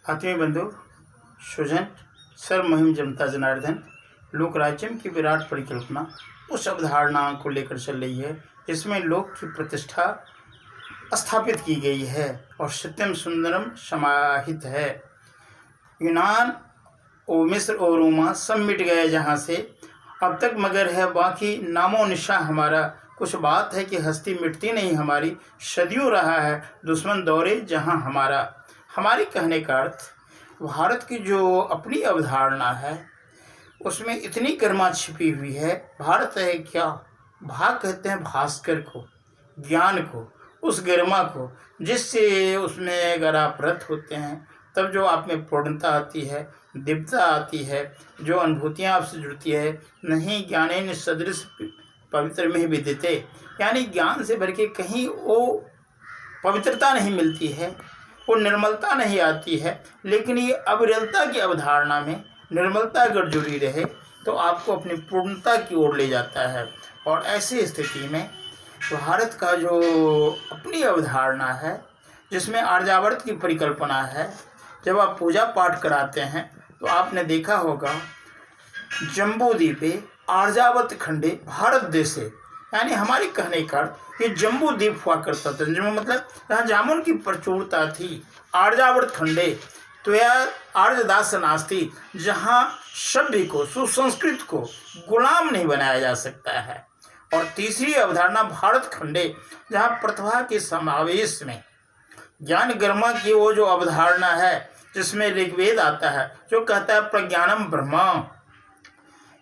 आत्मीय बंधु सुजन सर्व महिम जमता जनार्दन लोक राज्यम की विराट परिकल्पना उस अवधारणा को लेकर चल रही है जिसमें लोक की प्रतिष्ठा स्थापित की गई है और सत्यम सुंदरम समाहित है। यूनान और मिस्र और रोमा सब मिट गए जहाँ से अब तक, मगर है बाकी नामो निशा हमारा। कुछ बात है कि हस्ती मिटती नहीं हमारी, सदियों रहा है दुश्मन दौरे जहाँ हमारा। हमारी कहने का अर्थ, भारत की जो अपनी अवधारणा है उसमें इतनी गरिमा छिपी हुई है। भारत है क्या, भाग कहते हैं भास्कर को, ज्ञान को, उस गरिमा को जिससे उसमें अगर आप रत होते हैं तब जो आप में पूर्णता आती है, दिव्यता आती है, जो अनुभूतियाँ आपसे जुड़ती है। नहीं ज्ञानेन सदृश पवित्र में ही विदिते, यानी ज्ञान से भर के कहीं वो पवित्रता नहीं मिलती है, वो निर्मलता नहीं आती है। लेकिन ये अविरलता की अवधारणा में निर्मलता अगर जुड़ी रहे तो आपको अपनी पूर्णता की ओर ले जाता है। और ऐसी स्थिति में भारत का जो अपनी अवधारणा है जिसमें आर्यावर्त की परिकल्पना है, जब आप पूजा पाठ कराते हैं तो आपने देखा होगा जम्बू द्वीपे आर्यावर्त खंडे भारत देशे, यानी हमारी कहने का ये जम्बू द्वीप हुआ करता था। जम्बू मतलब जहाँ जामुन की प्रचुरता थी। आर्यावर्त खंडे तो यह आर्यदास नास्ति, जहाँ सभ्य को, सुसंस्कृत को गुलाम नहीं बनाया जा सकता है। और तीसरी अवधारणा भारत खंडे, जहाँ प्रतिभा के समावेश में ज्ञान गरिमा की वो जो अवधारणा है जिसमें ऋग्वेद आता है जो कहता है प्रज्ञानम ब्रह्मा,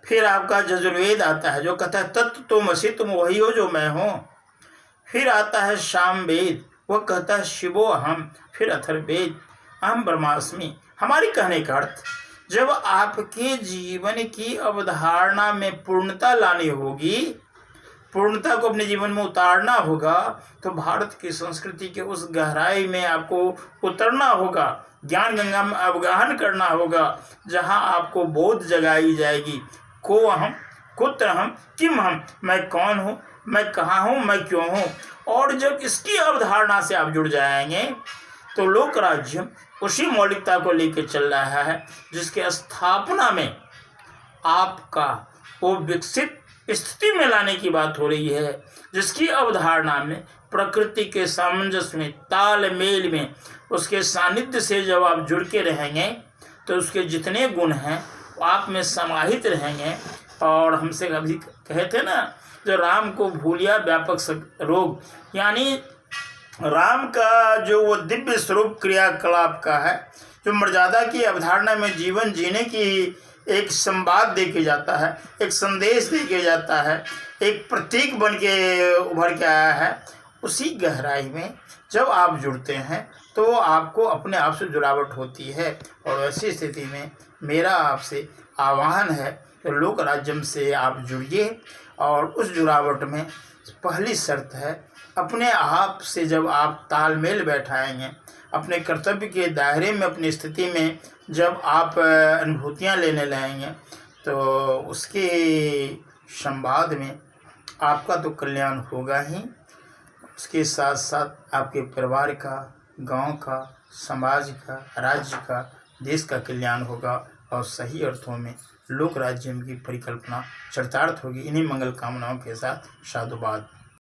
फिर आपका यजुर्वेद आता है जो कहता है तत्व तुमसि, तुम वही हो जो मैं हूँ। फिर आता है सामवेद, वह कहता है शिवो अहम। फिर अथर्ववेद अहम ब्रह्मास्मि। हमारी कहने का अर्थ, जब आपके जीवन की अवधारणा में पूर्णता लानी होगी, पूर्णता को अपने जीवन में उतारना होगा, तो भारत की संस्कृति के उस गहराई में आपको उतरना होगा, ज्ञान गंगा में अवगाहन करना होगा, जहाँ आपको बोध जगाई जाएगी। को अहम, कुत्र हम, किम हम, मैं कौन हूँ, मैं कहाँ हूँ, मैं क्यों हूँ। और जब इसकी अवधारणा से आप जुड़ जाएंगे तो लोक राज्य उसी मौलिकता को लेकर चल रहा है जिसके स्थापना में आपका वो विकसित स्थिति में लाने की बात हो रही है, जिसकी अवधारणा में प्रकृति के सामंजस्य में, तालमेल में, उसके सानिध्य से जब आप जुड़ के रहेंगे तो उसके जितने गुण हैं वो आप में समाहित रहेंगे। और हमसे कभी कहे थे ना, जो राम को भूलिया व्यापक रोग, यानी राम का जो वो दिव्य स्वरूप क्रियाकलाप का है, जो मर्यादा की अवधारणा में जीवन जीने की एक संवाद दे के जाता है, एक संदेश दे के जाता है, एक प्रतीक बन के उभर के आया है, उसी गहराई में जब आप जुड़ते हैं तो आपको अपने आप से जुड़ावट होती है। और ऐसी स्थिति में मेरा आपसे आह्वान है कि लोक राज्यम से आप जुड़िए। और उस जुड़ावट में पहली शर्त है, अपने आप से जब आप तालमेल बैठाएंगे, अपने कर्तव्य के दायरे में, अपनी स्थिति में जब आप अनुभूतियाँ लेने लगेंगे तो उसके संवाद में आपका तो कल्याण होगा ही, उसके साथ साथ आपके परिवार का, गांव का, समाज का, राज्य का, देश का कल्याण होगा। और सही अर्थों में लोक राज्य की परिकल्पना चरितार्थ होगी। इन्हीं मंगल कामनाओं के साथ साधुवाद।